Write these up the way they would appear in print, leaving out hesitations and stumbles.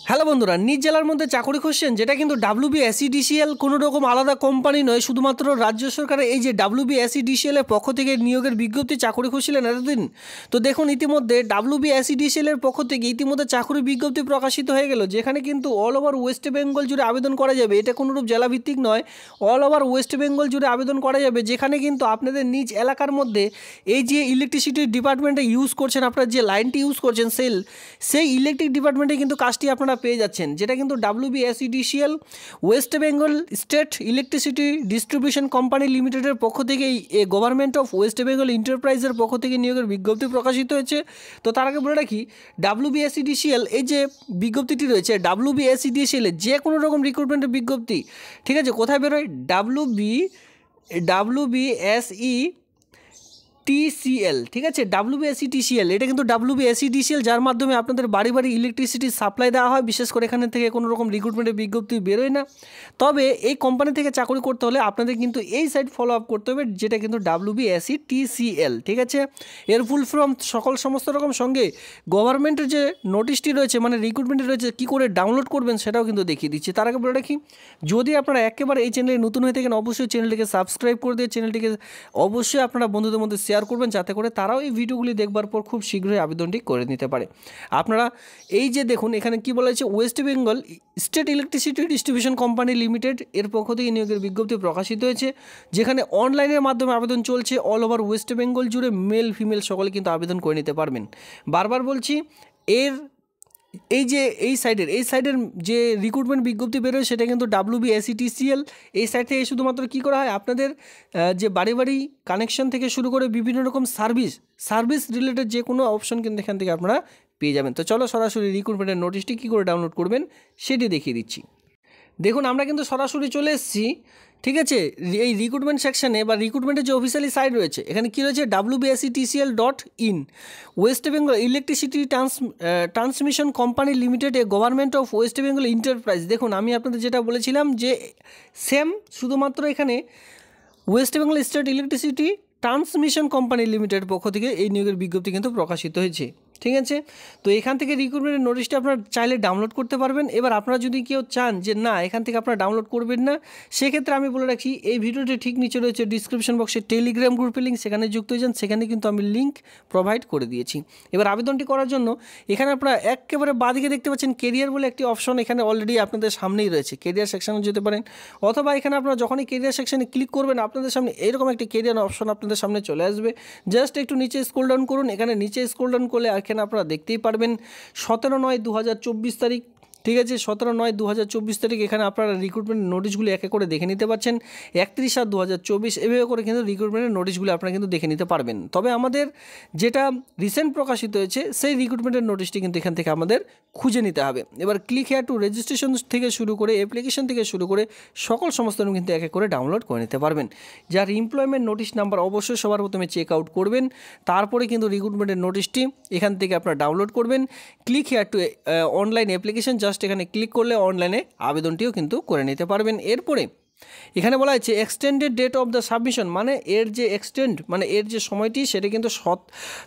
Hello বন্ধুরা, নিজ জেলার মধ্যে চাকরি খুঁজছেন, যেটা কিন্তু WBSEDCL কোনো রকম আলাদা কোম্পানি নয়, শুধুমাত্র রাজ্য সরকারের এই যে WBSEDCL এর পক্ষ থেকে নিয়োগের বিজ্ঞপ্তি চাকরি খুঁজছিলেন এতদিন। তো দেখুন, ইতিমধ্যে WBSEDCL এর পক্ষ থেকে ইতিমধ্যে চাকরি বিজ্ঞপ্তি প্রকাশিত হয়ে গেল, যেখানে কিন্তু অল ওভার ওয়েস্ট বেঙ্গল জুড়ে আবেদন করা যাবে। এটা কোনোরূপ জেলাভিত্তিক নয়, অল ওভার ওয়েস্ট বেঙ্গল জুড়ে আবেদন করা যাবে, যেখানে কিন্তু আপনাদের নিজ এলাকার মধ্যে এই যে ইলেকট্রিসিটি ডিপার্টমেন্টে ইউজ করছেন, আপনারা যে লাইনটি ইউজ করছেন সেই ইলেকট্রিক ডিপার্টমেন্টে কিন্তু কাজটি আপনারা পেয়ে যাচ্ছেন, যেটা কিন্তু WBSEDCL West Bengal state electricity distribution company লিমিটেডের পক্ষ থেকে এই গভর্নমেন্ট অফ ওয়েস্ট বেঙ্গল এন্টারপ্রাইজের পক্ষ থেকে নিয়োগের বিজ্ঞপ্তি প্রকাশিত হয়েছে। তো তার আগে বলে রাখি, WBSEDCL এই যে বিজ্ঞপ্তিটি রয়েছে, WBSEDCL এর যে কোনো রকম রিক্রুটমেন্টের বিজ্ঞপ্তি, ঠিক আছে, কোথায় বেরোয়? WBSETCL, ঠিক আছে, WBSETCL, এটা কিন্তু WBSEDCL, যার মাধ্যমে আপনাদের বাড়ি বাড়ি ইলেকট্রিসিটি সাপ্লাই দেওয়া হয়। বিশেষ করে এখানে থেকে কোনো রকম রিক্রুটমেন্টের বিজ্ঞপ্তি বেরোয় না। তবে এই কোম্পানি থেকে চাকরি করতে হলে আপনাদের কিন্তু এই সাইট ফলো আপ করতে হবে, যেটা কিন্তু WBSETCL, ঠিক আছে। এর ফুল ফর্ম সমস্ত রকম সঙ্গে গভর্নমেন্টের যে নোটিশটি রয়েছে, মানে রিক্রুটমেন্টে রয়েছে, কী করে ডাউনলোড করবেন সেটাও কিন্তু দেখিয়ে দিচ্ছি। তার আগে বলে রাখি, যদি আপনারা একেবারে এই চ্যানেলে নতুন হয়ে থাকেন, অবশ্যই চ্যানেলটিকে সাবস্ক্রাইব করে দিয়ে চ্যানেলটিকে অবশ্যই আপনারা বন্ধুদের মধ্যে শেয়ার করবেন, যাতে করে তারাও এই ভিডিওগুলি দেখবার পর খুব শীঘ্রই আবেদনটি করে নিতে পারে। আপনারা এই যে দেখুন, এখানে কি বলা হয়েছে, West Bengal state electricity distribution company limited এর পক্ষ থেকে নিয়োগের বিজ্ঞপ্তি প্রকাশিত হয়েছে, যেখানে অনলাইনের মাধ্যমে আবেদন চলছে। অল ওভার ওয়েস্ট বেঙ্গল জুড়ে মেল ফিমেল সকলে কিন্তু আবেদন করে নিতে পারবেন। বারবার বলছি, এই সাইডের যে রিক্রুটমেন্ট বিজ্ঞপ্তি বেরোয়, সেটা কিন্তু WBSETCL এই সাইড থেকে শুধুমাত্র কী করা হয়, আপনাদের যে বাড়ি বাড়ি কানেকশন থেকে শুরু করে বিভিন্ন রকম সার্ভিস রিলেটেড যে কোনো অপশন কিন্তু এখান থেকে আপনারা পেয়ে যাবেন। তো চলো সরাসরি রিক্রুটমেন্টের নোটিশটি কী করে ডাউনলোড করবেন সেটি দেখিয়ে দিচ্ছি। দেখুন, আমরা কিন্তু সরাসরি চলে এসেছি, ঠিক আছে, এই রিক্রুটমেন্ট সেকশানে বা রিক্রুটমেন্টের যে অফিসিয়ালি সাইট রয়েছে, এখানে কী রয়েছে, WBSETCL.in West Bengal electricity transmission company limited a government of West Bengal enterprise. দেখুন, আমি আপনাদের যেটা বলেছিলাম যে সেম, শুধুমাত্র এখানে West Bengal state electricity transmission company লিমিটেডের পক্ষ থেকে এই নিয়োগের বিজ্ঞপ্তি কিন্তু প্রকাশিত হয়েছে, ঠিক আছে। তো এখান থেকে রিক্রুটমেন্টের নোটিশটা আপনারা চাইলে ডাউনলোড করতে পারবেন। এবার আপনারা যদি কেউ চান যে না, এখান থেকে আপনারা ডাউনলোড করবেন না, সেক্ষেত্রে আমি বলে রাখি, এই ভিডিওটি ঠিক নিচে রয়েছে ডিসক্রিপশন বক্সে টেলিগ্রাম গ্রুপের লিঙ্ক, সেখানে যুক্ত হয়ে যান, সেখানে কিন্তু আমি লিঙ্ক প্রোভাইড করে দিয়েছি। এবার আবেদনটি করার জন্য এখানে আপনারা একেবারে বাঁদিকে দেখতে পাচ্ছেন কেরিয়ার বলে একটি অপশন, এখানে অলরেডি আপনাদের সামনেই রয়েছে। কেরিয়ার সেকশনে যেতে পারেন, অথবা এখানে আপনারা যখনই কেরিয়ার সেকশনে ক্লিক করবেন, আপনাদের সামনে এরকম একটি কেরিয়ার অপশন আপনাদের সামনে চলে আসবে। জাস্ট একটু নিচে স্ক্রল ডাউন করুন। এখানে নিচে স্ক্রল ডাউন করলে এখানে আপনারা দেখতেই পারবেন 17/9/2024 তারিখ, ঠিক আছে, 17/9/2024 তারিখ এখানে আপনারা রিক্রুটমেন্টের নোটিশগুলি একে করে দেখে নিতে পারছেন। 31/7/2024 এভাবে করে কিন্তু রিক্রুটমেন্টের নোটিশগুলি আপনারা কিন্তু দেখে নিতে পারবেন। তবে আমাদের যেটা রিসেন্ট প্রকাশিত হয়েছে, সেই রিক্রুটমেন্টের নোটিশটি কিন্তু এখান থেকে আমাদের খুঁজে নিতে হবে। এবার ক্লিক হেয়ার টু রেজিস্ট্রেশন থেকে শুরু করে অ্যাপ্লিকেশন থেকে শুরু করে সমস্ত কিন্তু এক এক করে ডাউনলোড করে নিতে পারবেন। যার এমপ্লয়মেন্ট নোটিশ নাম্বার অবশ্যই সবার প্রথমে চেক আউট করবেন, তারপরে কিন্তু রিক্রুটমেন্টের নোটিশটি এখান থেকে আপনারা ডাউনলোড করবেন। Click here two online application, just এখানে ক্লিক করলে অনলাইনে আবেদনটিও কিন্তু করে নিতে পারবেন। এরপরে এখানে বলা হয়েছে extended date of the submission, মানে এর যে সময়টি, সেটা কিন্তু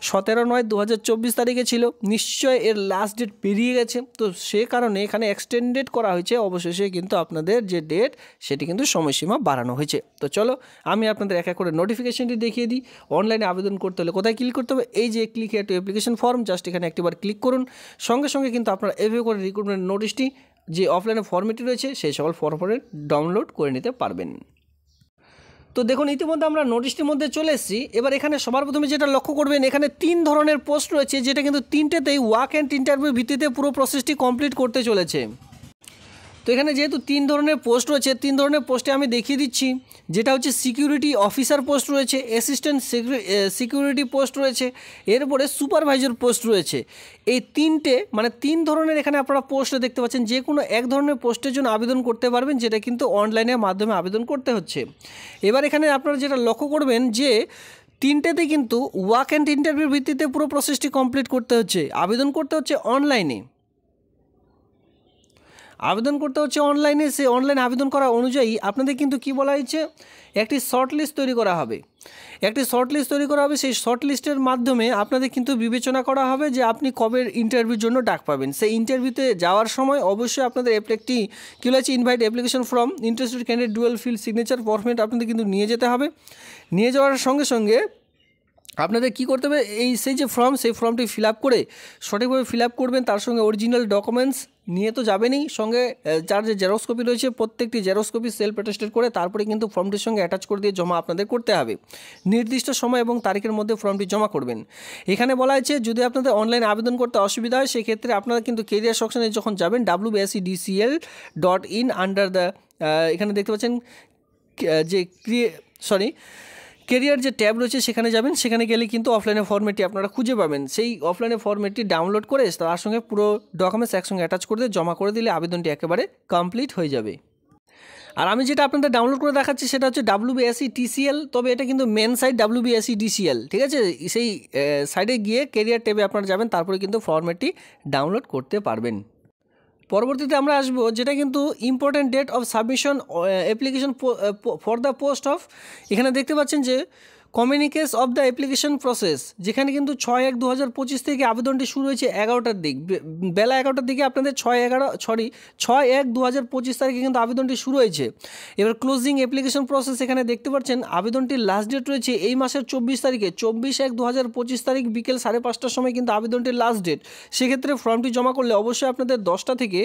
17/9/2024 তারিখে ছিল। নিশ্চয় এর লাস্ট ডেট পেরিয়ে গেছে, তো সে কারণে এখানে এক্সটেন্ডেড করা হয়েছে। অবশেষে কিন্তু আপনাদের যে ডেট, সেটি কিন্তু সময়সীমা বাড়ানো হয়েছে। তো চলো আমি আপনাদের এক এক করে নোটিফিকেশনটি দেখিয়ে দিই। অনলাইনে আবেদন করতে হলে কোথায় ক্লিক করতে হবে, এই যে click here two application form, just এখানে একটিবার ক্লিক করুন। সঙ্গে সঙ্গে কিন্তু আপনারা এভাবে করে রিক্রুটমেন্ট নোটিশটি যে অফলাইনে ফর্মেটটি রয়েছে, সেই সকল ফর্মেট ডাউনলোড করে নিতে পারবেন। তো দেখুন, ইতিমধ্যে আমরা নোটিশটির মধ্যে চলে এসেছি। এবার এখানে সবার প্রথমে যেটা লক্ষ্য করবেন, এখানে 3 ধরনের পোস্ট রয়েছে, যেটা কিন্তু 3টেতেই ওয়াক অ্যান্ড ইন্টারভিউ ভিত্তিতে পুরো প্রসেসটি কমপ্লিট করতে চলেছে। তো এখানে যেহেতু 3 ধরনের পোস্ট রয়েছে, 3 ধরনের পোস্টে আমি দেখিয়ে দিচ্ছি। যেটা হচ্ছে সিকিউরিটি অফিসার পোস্ট রয়েছে, অ্যাসিস্ট্যান্ট সিকিউরিটি পোস্ট রয়েছে, এরপরে সুপারভাইজার পোস্ট রয়েছে। এই 3 ধরনের এখানে আপনারা পোস্ট দেখতে পাচ্ছেন। যে কোনো এক ধরনের পোস্টের জন্য আবেদন করতে পারবেন, যেটা কিন্তু অনলাইনের মাধ্যমে আবেদন করতে হচ্ছে। এবার এখানে আপনারা যেটা লক্ষ্য করবেন যে 3টেতেই কিন্তু ওয়াক অ্যান্ড ইন্টারভিউ ভিত্তিতে পুরো প্রসেসটি কমপ্লিট করতে হচ্ছে। আবেদন করতে হচ্ছে অনলাইনে, সে অনলাইন আবেদন করা অনুযায়ী আপনাদের কিন্তু কি বলা হয়েছে, একটি শর্ট লিস্ট তৈরি করা হবে। একটি শর্ট লিস্ট তৈরি করা হবে। সেই শর্ট লিস্টের মাধ্যমে আপনাদের কিন্তু বিবেচনা করা হবে যে আপনি কবে ইন্টারভিউর জন্য ডাক পাবেন। সেই ইন্টারভিউতে যাওয়ার সময় অবশ্যই আপনাদের একটি কী বলেছে invite application from interested candidate dual field signature format আপনাদের কিন্তু নিয়ে যেতে হবে। নিয়ে যাওয়ার সঙ্গে সঙ্গে আপনাদের কী করতে হবে, সেই যে ফর্ম, সেই ফর্মটি ফিল আপ করে সঠিকভাবে ফিল আপ করবেন। তার সঙ্গে অরিজিনাল ডকুমেন্টস নিয়ে তো যাবেনই, সঙ্গে যার যে জেরক্স কপি রয়েছে প্রত্যেকটি জেরক্স কপি সেলফ অ্যাটেস্টেড করে তারপরে কিন্তু ফর্মটির সঙ্গে অ্যাটাচ করে দিয়ে জমা আপনাদের করতে হবে। নির্দিষ্ট সময় এবং তারিখের মধ্যে ফর্মটি জমা করবেন। এখানে বলা হয়েছে যদি আপনাদের অনলাইনে আবেদন করতে অসুবিধা হয় সেক্ষেত্রে আপনারা কিন্তু কেরিয়ার সেকশনে যখন যাবেন wbscdcl.in আন্ডার দ্য এখানে দেখতে পাচ্ছেন যে কেরিয়ার যে ট্যাব রয়েছে সেখানে যাবেন। সেখানে গেলে কিন্তু অফলাইনে ফর্মেটটি আপনারা খুঁজে পাবেন। সেই অফলাইনে ফর্মেটটি ডাউনলোড করে তার সঙ্গে পুরো ডকুমেন্টস একসঙ্গে অ্যাটাচ করে দিয়ে জমা করে দিলে আবেদনটি একেবারে কমপ্লিট হয়ে যাবে। আর আমি যেটা আপনাদের ডাউনলোড করে দেখাচ্ছি সেটা হচ্ছে WBScTCL, তবে এটা কিন্তু মেন সাইট WBScDCL, ঠিক আছে। সেই সাইডে গিয়ে কেরিয়ার ট্যাবে আপনারা যাবেন, তারপরে কিন্তু ফর্মেটটি ডাউনলোড করতে পারবেন। পরবর্তীতে আমরা আসবো যেটা কিন্তু important date of submission application for the post of. এখানে দেখতে পাচ্ছেন যে communication of the application process, যেখানে কিন্তু 6/1/2025 থেকে আবেদনটি শুরু হয়েছে 11টার দিক, বেলা 11টার দিকে আপনাদের 6/2025 তারিখে কিন্তু আবেদনটি শুরু হয়েছে। এবার ক্লোজিং অ্যাপ্লিকেশন প্রসেস এখানে দেখতে পাচ্ছেন আবেদনটির লাস্ট ডেট রয়েছে এই মাসের 24 তারিখে, 24/1/2025 তারিখ বিকেল 5:30টার সময় কিন্তু আবেদনটির লাস্ট ডেট। সেক্ষেত্রে ফর্মটি জমা করলে অবশ্যই আপনাদের 10টা থেকে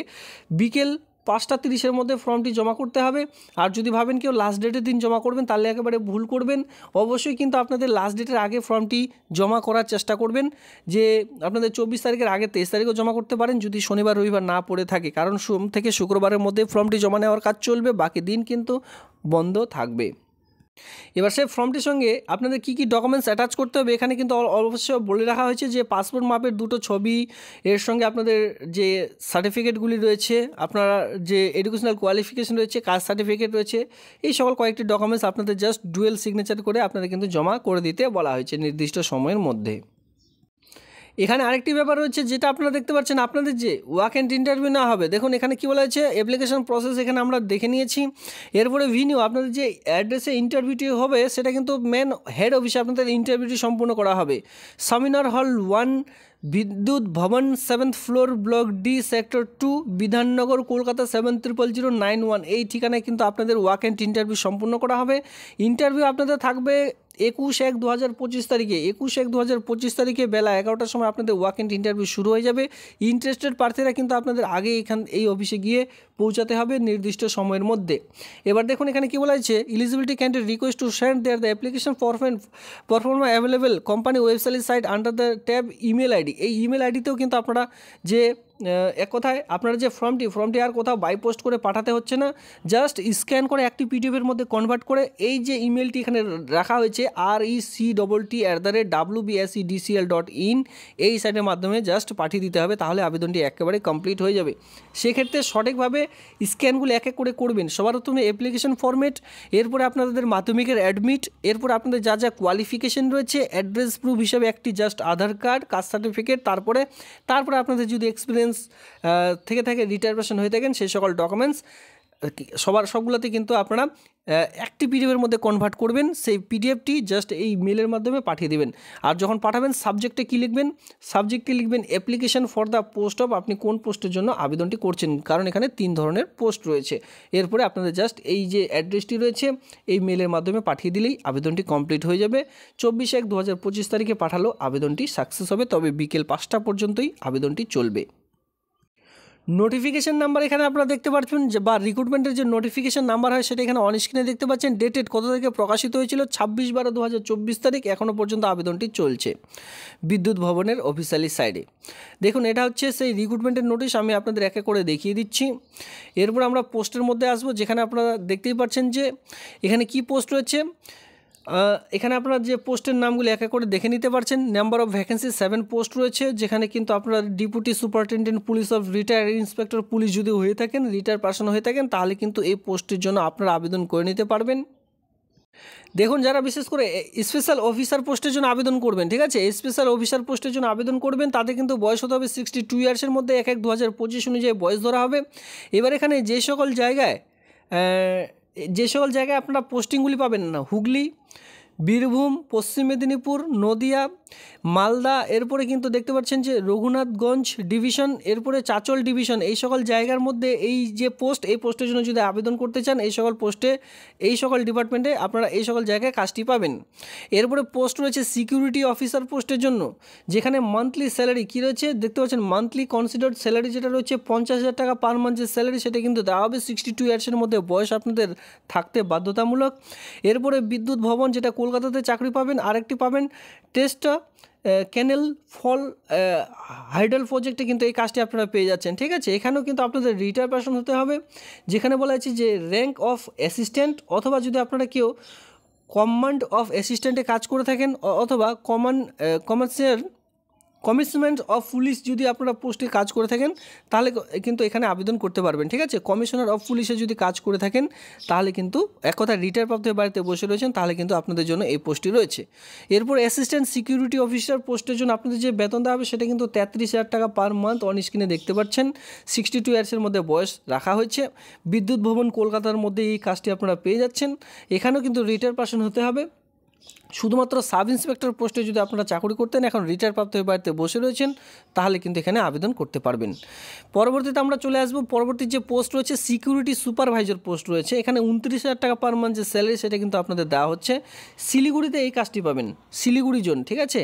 বিকেল 5:30-এর মধ্যে ফর্মটি জমা করতে হবে। আর যদি ভাবেন কেউ লাস্ট ডেটের দিন জমা করবেন তাহলে একেবারে ভুল করবেন। অবশ্যই কিন্তু আপনাদের লাস্ট ডেটের আগে ফর্মটি জমা করার চেষ্টা করবেন, যে আপনাদের 24 তারিখের আগে 23 তারিখেও জমা করতে পারেন যদি শনিবার রবিবার না পড়ে থাকে, কারণ সোম থেকে শুক্রবারের মধ্যে ফর্মটি জমা নেওয়ার কাজ চলবে, বাকি দিন কিন্তু বন্ধ থাকবে। এবার সেই ফর্মটির সঙ্গে আপনাদের কী কী ডকুমেন্টস অ্যাটাচ করতে হবে এখানে কিন্তু অবশ্যই বলে রাখা হয়েছে যে পাসপোর্ট মাপের 2টো ছবি, এর সঙ্গে আপনাদের যে সার্টিফিকেটগুলি রয়েছে, আপনারা যে এডুকেশনাল কোয়ালিফিকেশন রয়েছে, কাস্ট সার্টিফিকেট রয়েছে, এই সকল কয়েকটি ডকুমেন্টস আপনাদের জাস্ট ডুয়েল সিগনেচার করে আপনাদের কিন্তু জমা করে দিতে বলা হয়েছে নির্দিষ্ট সময়ের মধ্যে। এখানে আরেকটি ব্যাপার রয়েছে যেটা আপনারা দেখতে পাচ্ছেন, আপনাদের যে ওয়াক অ্যান্ড ইন্টারভিউ না হবে, দেখুন এখানে কী বলা হয়েছে অ্যাপ্লিকেশন প্রসেস এখানে আমরা দেখে নিয়েছি। এরপরে ভিনিউ আপনাদের যে অ্যাড্রেসে ইন্টারভিউটি হবে সেটা কিন্তু মেন হেড অফিসে আপনাদের ইন্টারভিউটি সম্পূর্ণ করা হবে। সেমিনার হল 1, বিদ্যুৎ ভবন, 7th floor, block D, sector 2, Bidhannagar, Kolkata 700091। এই ঠিকানায় কিন্তু আপনাদের ওয়াক অ্যান্ড ইন্টারভিউ সম্পূর্ণ করা হবে। ইন্টারভিউ আপনাদের থাকবে 21/1/2025 তারিখে। 21/1/2025 তারিখে বেলা 11টার সময় আপনাদের ওয়াক অ্যান্ড ইন্টারভিউ শুরু হয়ে যাবে। ইন্টারেস্টেড প্রার্থীরা কিন্তু আপনাদের আগে এই অফিসে গিয়ে পৌঁছাতে হবে নির্দিষ্ট সময়ের মধ্যে। এবার দেখুন এখানে কী বলা হয়েছে, eligibility candidate request to send their the application perform available company website site under the tab email ID. এই ইমেল আইডিতেও কিন্তু আপনারা যে এক কথায় আপনারা যে ফর্মটি আর কোথাও বাই পোস্ট করে পাঠাতে হচ্ছে না, জাস্ট স্ক্যান করে একটি পিডিএফের মধ্যে কনভার্ট করে এই যে ইমেলটি এখানে রাখা হয়েছে RECTT@WBScDCL.in এই সাইটের মাধ্যমে জাস্ট পাঠিয়ে দিতে হবে, তাহলে আবেদনটি একেবারে কমপ্লিট হয়ে যাবে। সেক্ষেত্রে সঠিকভাবে স্ক্যানগুলো এক এক করে করবেন। সবার প্রথমে অ্যাপ্লিকেশন ফরম্যাট, এরপরে আপনাদের মাধ্যমিকের অ্যাডমিট, এরপর আপনাদের যা যা কোয়ালিফিকেশন রয়েছে, অ্যাড্রেস প্রুফ হিসাবে একটি জাস্ট আধার কার্ড, কাস্ট সার্টিফিকেট, তারপরে আপনাদের যদি এক্সপিরিয়েন্স থেকে থাকে রিটায়ারমেন্ট হয়ে থাকেন সেই সকল ডকুমেন্টস সবগুলোতে কিন্তু আপনারা একটি পিডিএফের মধ্যে কনভার্ট করবেন। সেই পিডিএফটি জাস্ট এই মেলের মাধ্যমে পাঠিয়ে দেবেন। আর যখন পাঠাবেন সাবজেক্টে কী লিখবেন, সাবজেক্টে লিখবেন application for the post of, আপনি কোন পোস্টের জন্য আবেদনটি করছেন, কারণ এখানে 3 ধরনের পোস্ট রয়েছে। এরপরে আপনাদের জাস্ট এই যে অ্যাড্রেসটি রয়েছে এই মেলের মাধ্যমে পাঠিয়ে দিলেই আবেদনটি কমপ্লিট হয়ে যাবে। 24/1/2025 তারিখে পাঠালো আবেদনটি সাকসেস হবে, তবে বিকেল 5টা পর্যন্তই আবেদনটি চলবে। নোটিফিকেশান নাম্বার এখানে আপনারা দেখতে পাচ্ছেন যে বা রিক্রুটমেন্টের যে নোটিফিকেশান নাম্বার হয় সেটা এখানে অন স্ক্রিনে দেখতে পাচ্ছেন। ডেটেড কত তারিখে প্রকাশিত হয়েছিল, 26/12/2024 তারিখ। এখনও পর্যন্ত আবেদনটি চলছে বিদ্যুৎ ভবনের অফিসিয়ালি সাইডে। দেখুন এটা হচ্ছে সেই রিক্রুটমেন্টের নোটিশ, আমি আপনাদের এক এক করে দেখিয়ে দিচ্ছি। এরপর আমরা পোস্টের মধ্যে আসবো, যেখানে আপনারা দেখতেই পাচ্ছেন যে এখানে কি পোস্ট রয়েছে। এখানে আপনারা যে পোস্টের নামগুলি এক এক করে দেখে নিতে পারছেন। নাম্বার অফ ভ্যাকেন্সি 7 পোস্ট রয়েছে, যেখানে কিন্তু আপনারা deputy superintendent police of retire inspector police যদি হয়ে থাকেন, রিটায়ার পার্সন হয়ে থাকেন, তাহলে কিন্তু এই পোস্টের জন্য আপনারা আবেদন করে নিতে পারবেন। দেখুন যারা বিশেষ করে স্পেশাল অফিসার পোস্টের জন্য আবেদন করবেন, ঠিক আছে, স্পেশাল অফিসার পোস্টের জন্য আবেদন করবেন, তাদের কিন্তু বয়স হতে হবে 62 ইয়ার্সের মধ্যে। 1/1/2025 অনুযায়ী বয়স ধরা হবে। এবার এখানে যে সকল জায়গায় আপনারা পোস্টিংগুলি পাবেন না, হুগলি, বীরভূম, পশ্চিম মেদিনীপুর, নদিয়া, মালদা, এরপরে কিন্তু দেখতে পাচ্ছেন যে রঘুনাথগঞ্জ ডিভিশন, এরপরে চাঁচল ডিভিশন, এই সকল জায়গার মধ্যে এই যে পোস্ট, এই পোস্টের জন্য যদি আবেদন করতে চান এই সকল পোস্টে, এই সকল ডিপার্টমেন্টে আপনারা এই সকল জায়গায় কাজটি পাবেন। এরপরে পোস্ট রয়েছে সিকিউরিটি অফিসার পোস্টের জন্য, যেখানে মান্থলি স্যালারি কী রয়েছে দেখতে পাচ্ছেন, মান্থলি কনসিডার্ড স্যালারি যেটা রয়েছে 50,000 টাকা পার মান্থ যে স্যালারি, সেটা কিন্তু দেওয়া হবে। 62 ইয়ার্সের মধ্যে বয়স আপনাদের থাকতে বাধ্যতামূলক। এরপরে বিদ্যুৎ ভবন, যেটা কলকাতাতে চাকরি পাবেন, আরেকটি পাবেন টেস্টা ক্যানেল ফল হাইডাল প্রজেক্টে কিন্তু এই কাজটি আপনারা পেয়ে যাচ্ছেন। ঠিক আছে, এখানেও কিন্তু আপনাদের রিটায়ার পারসন হতে হবে, যেখানে বলা আছে যে র্যাঙ্ক অফ অ্যাসিস্ট্যান্ট, অথবা যদি আপনারা কেউ কমান্ড অফ অ্যাসিস্ট্যান্টে কাজ করে থাকেন, অথবা কমিশনার অফ পুলিশ যদি আপনারা পোস্টে কাজ করে থাকেন তাহলে কিন্তু এখানে আবেদন করতে পারবেন। ঠিক আছে, কমিশনার অফ পুলিশে যদি কাজ করে থাকেন তাহলে কিন্তু এক কথা রিটায়ার প্রাপ্ত হয়ে বাড়িতে বসে রয়েছেন, তাহলে কিন্তু আপনাদের জন্য এই পোস্টটি রয়েছে। এরপর অ্যাসিস্ট্যান্ট সিকিউরিটি অফিসার পোস্টের জন্য আপনাদের যে বেতন দেওয়া হবে সেটা কিন্তু 33,000 টাকা পার মান্থ অন স্ক্রিনে দেখতে পাচ্ছেন। 62 ইয়ার্সের মধ্যে বয়স রাখা হয়েছে। বিদ্যুৎ ভবন কলকাতার মধ্যে এই কাজটি আপনারা পেয়ে যাচ্ছেন। এখানেও কিন্তু রিটায়ার পারসন হতে হবে। শুধুমাত্র সাব ইন্সপেক্টর পোস্টে যদি আপনারা চাকরি করতেন, এখন রিটায়ার প্রাপ্ত হয়ে বাড়িতে বসে রয়েছেন, তাহলে কিন্তু এখানে আবেদন করতে পারবেন। পরবর্তীতে আমরা চলে আসবো, পরবর্তী যে পোস্ট রয়েছে সিকিউরিটি সুপারভাইজার পোস্ট রয়েছে, এখানে 29,000 টাকা পার মান্থ যে স্যালারি সেটা কিন্তু আপনাদের দেওয়া হচ্ছে। শিলিগুড়িতে এই কাজটি পাবেন, শিলিগুড়ি জোন। ঠিক আছে,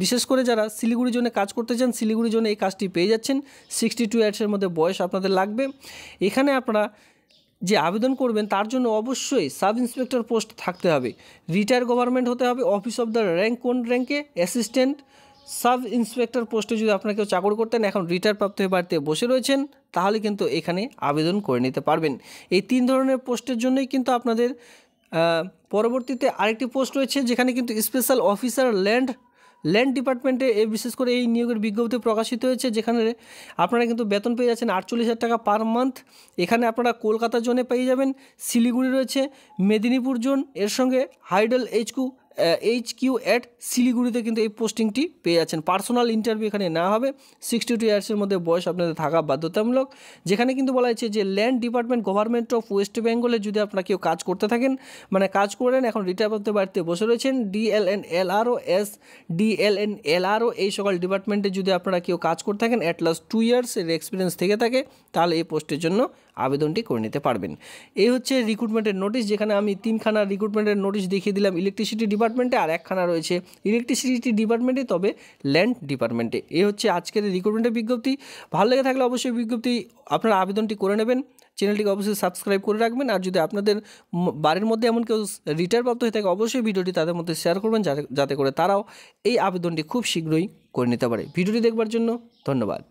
বিশেষ করে যারা শিলিগুড়ি জোনে কাজ করতে চান, শিলিগুড়ি জোনে এই কাজটি পেয়ে যাচ্ছেন। 62 ইয়ার্সের মধ্যে বয়স আপনাদের লাগবে। এখানে আপনারা যে আবেদন করবেন তার জন্য অবশ্যই সাব ইন্সপেক্টর পোস্ট থাকতে হবে, রিটায়ার গভর্নমেন্ট হতে হবে, অফিস অফ দ্য র্যাঙ্ক কোন র্যাঙ্কে, অ্যাসিস্ট্যান্ট সাব ইন্সপেক্টর পোস্টে যদি আপনারা কেউ চাকরি করতেন, এখন রিটায়ার প্রাপ্ত হয়ে বাড়িতে বসে রয়েছেন, তাহলে কিন্তু এখানে আবেদন করে নিতে পারবেন। এই 3 ধরনের পোস্টের জন্যই কিন্তু আপনাদের পরবর্তীতে আরেকটি পোস্ট রয়েছে, যেখানে কিন্তু স্পেশাল অফিসার ল্যান্ড ডিপার্টমেন্টে বিশেষ করে এই নিয়োগের বিজ্ঞপ্তি প্রকাশিত হয়েছে, যেখানে আপনারা কিন্তু বেতন পেয়ে যাচ্ছেন 48,000 টাকা পার মান্থ। এখানে আপনারা কলকাতা জোনে পেয়ে যাবেন, শিলিগুড়ি রয়েছে, মেদিনীপুর জোন, এর সঙ্গে হাইডাল HQ অ্যাট শিলিগুড়িতে কিন্তু এই পোস্টিংটি পেয়ে যাচ্ছেন। পার্সোনাল ইন্টারভিউ এখানে না হবে। 62 ইয়ার্সের মধ্যে বয়স আপনাদের থাকা বাধ্যতামূলক। যেখানে কিন্তু বলা হয়েছে যে land department government of West বেঙ্গলে যদি আপনারা কেউ কাজ করতে থাকেন, মানে কাজ করেন, এখন রিটায়ার করতে বাড়িতে বসে রয়েছেন, DLNLRO এই সকল ডিপার্টমেন্টে যদি আপনারা কেউ কাজ করে থাকেন, অ্যাট লাস্ট 2 ইয়ার্সের এক্সপিরিয়েন্স থেকে থাকে, তাহলে এই পোস্টের জন্য আবেদনটি করে নিতে পারবেন। এই হচ্ছে রিক্রুটমেন্টের নোটিশ, যেখানে আমি 3খানা রিক্রুটমেন্টের নোটিশ দেখিয়ে দিলাম ইলেকট্রিসিটি ডিপার্টমেন্টে, আর 1খানা রয়েছে ইলেকট্রিসিটি ডিপার্টমেন্টে, তবে ল্যান্ড ডিপার্টমেন্টে। এই হচ্ছে আজকের রিক্রুটমেন্টের বিজ্ঞপ্তি। ভালো লেগে থাকলে অবশ্যই বিজ্ঞপ্তি আপনারা আবেদনটি করে নেবেন। চ্যানেলটিকে অবশ্যই সাবস্ক্রাইব করে রাখবেন, আর যদি আপনাদের বাড়ির মধ্যে এমন কেউ রিটায়ার প্রাপ্ত হয়ে থাকে, অবশ্যই ভিডিওটি তাদের মধ্যে শেয়ার করবেন, যাতে করে তারাও এই আবেদনটি খুব শীঘ্রই করে নিতে পারে। ভিডিওটি দেখবার জন্য ধন্যবাদ।